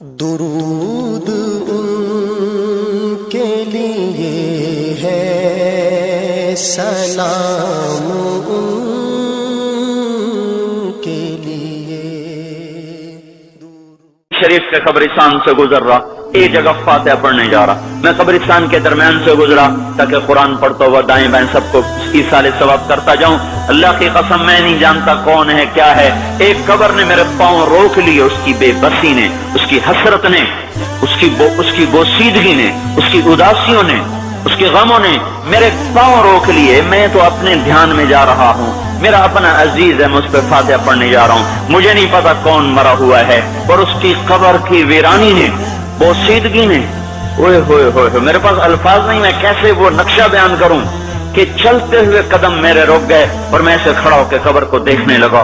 درود ان کے لیے ہے، سلام ان کے لیے۔ شریف کے قبرستان سے گزر رہا، ایک جگہ فاتحہ پڑھنے جا رہا، میں قبرستان کے درمیان سے گزرا تاکہ قرآن پڑھتا ہوا دائیں بائیں سب کو ایصال ثواب کرتا جاؤں۔ اللہ کی قسم میں نہیں جانتا کون ہے کیا ہے، ایک قبر نے میرے پاؤں روک لیے، اس کی بے بسی نے، اس کی حسرت نے، اس کی بوسیدگی نے، اس کی اداسیوں نے، اس کے غموں نے میرے پاؤں روک لیے۔ میں تو اپنے دھیان میں جا رہا ہوں، میرا اپنا عزیز ہے، میں اس پہ فاتحہ پڑھنے جا رہا ہوں، مجھے نہیں پتا کون مرا ہوا ہے، اور اس کی قبر کی ویرانی نے، بوسیدگی نے، اوئے ہوئے ہوئے، میرے پاس الفاظ نہیں، میں کیسے وہ نقشہ بیان کروں کہ چلتے ہوئے قدم میرے رک گئے اور میں ایسے کھڑا ہو کے قبر کو دیکھنے لگا،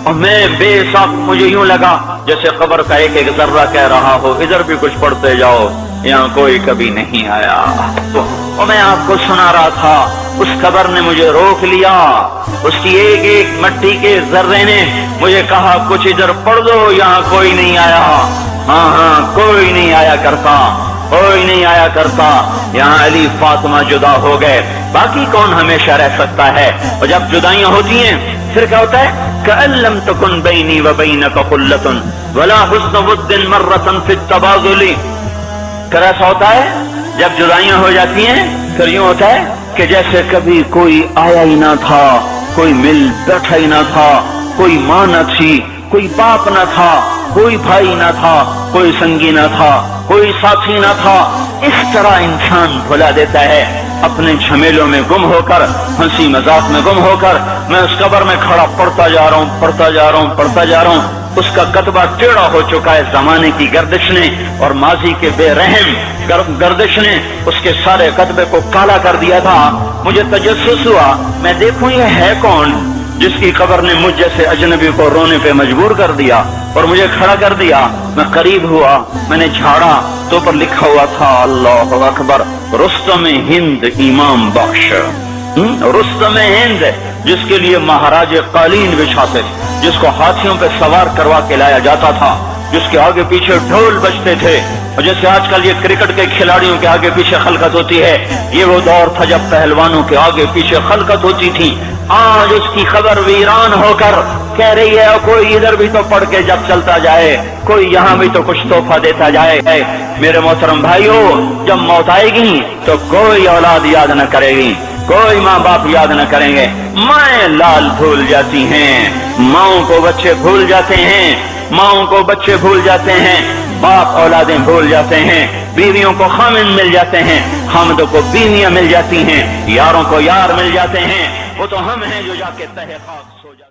اور میں بے ساخت، مجھے یوں لگا جیسے قبر کا ایک ایک ذرہ کہہ رہا ہو ادھر بھی کچھ پڑھتے جاؤ، یہاں کوئی کبھی نہیں آیا۔ اور میں آپ کو سنا رہا تھا، اس قبر نے مجھے روک لیا، اس کی ایک ایک مٹی کے ذرے نے مجھے کہا کچھ ادھر پڑھ دو، یہاں کوئی نہیں آیا۔ ہاں کوئی نہیں آیا کرتا، کوئی نہیں آیا کرتا، یہاں علی فاطمہ جدا ہو گئے، باقی کون ہمیشہ رہ سکتا ہے؟ اور جب جدائیاں ہوتی ہیں پھر کیا ہوتا ہے؟ کأن لم تکن بینی وبینک خلۃ ولا حسن ود مرۃ فی التباذل۔ پھر ایسا ہوتا ہے جب جدائیاں ہو جاتی ہیں پھر یوں ہوتا ہے کہ جیسے کبھی کوئی آیا ہی نہ تھا، کوئی مل بیٹھا ہی نہ تھا، کوئی ماں نہ تھی، کوئی باپ نہ تھا، کوئی بھائی نہ تھا، کوئی سنگی نہ تھا، کوئی ساتھی نہ تھا۔ اس طرح انسان بھلا دیتا ہے، اپنے جھمیلوں میں گم ہو کر، ہنسی مذاق میں گم ہو کر۔ میں اس قبر میں کھڑا پڑھتا جا رہا ہوں، اس کا کتبہ ٹیڑھا ہو چکا ہے زمانے کی گردش نے اور ماضی کے بے رحم گردش نے اس کے سارے کتبے کو کالا کر دیا تھا۔ مجھے تجسس ہوا، میں دیکھوں یہ ہے کون جس کی قبر نے مجھ جیسے اجنبی کو رونے پہ مجبور کر دیا اور مجھے کھڑا کر دیا۔ میں قریب ہوا، میں نے جھاڑا تو پر لکھا ہوا تھا اللہ اکبر، رستم ہند امام بخش۔ رستم ہند جس کے لیے مہاراج قالین بچھاتے تھے، جس کو ہاتھیوں پہ سوار کروا کے لایا جاتا تھا، جس کے آگے پیچھے ڈھول بجتے تھے، اور جیسے آج کل یہ کرکٹ کے کھلاڑیوں کے آگے پیچھے خلقت ہوتی ہے، یہ وہ دور تھا جب پہلوانوں کے آگے پیچھے خلقت ہوتی تھی۔ آج اس کی خبر ویران ہو کر کہہ رہی ہے کوئی ادھر بھی تو پڑھ کے جب چلتا جائے، کوئی یہاں بھی تو کچھ تحفہ دیتا جائے۔ میرے محترم بھائیو، جب موت آئے گی تو کوئی اولاد یاد نہ کرے گی، کوئی ماں باپ یاد نہ کریں گے، مائیں لال بھول جاتی ہیں، ماؤں کو بچے بھول جاتے ہیں، ماؤں کو بچے بھول جاتے ہیں، باپ اولادیں بھول جاتے ہیں، بیویوں کو خامن مل جاتے ہیں، خامدوں کو بیویاں مل جاتی ہیں، یاروں کو یار مل جاتے ہیں، وہ تو ہم ہیں جو جا کے تہے خاک سو جاتے ہیں۔